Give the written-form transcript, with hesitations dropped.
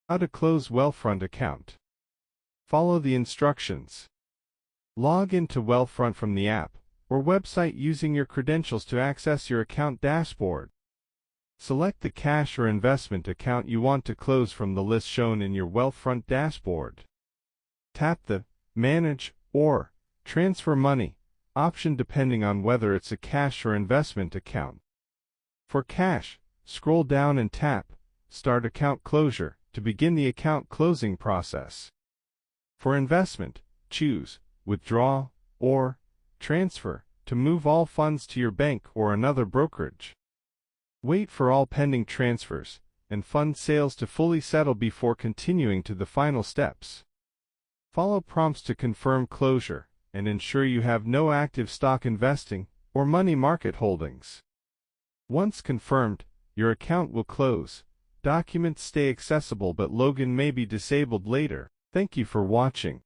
How to close Wealthfront account. Follow the instructions. Log into Wealthfront from the app or website using your credentials to access your account dashboard. Select the cash or investment account you want to close from the list shown in your Wealthfront dashboard. Tap the Manage or Transfer Money option depending on whether it's a cash or investment account. For cash, scroll down and tap Start Account Closure to begin the account closing process. For investment, choose Withdraw or Transfer to move all funds to your bank or another brokerage. Wait for all pending transfers and fund sales to fully settle before continuing to the final steps. Follow prompts to confirm closure and ensure you have no active stock investing or money market holdings. Once confirmed, your account will close. Documents stay accessible but login may be disabled later. Thank you for watching.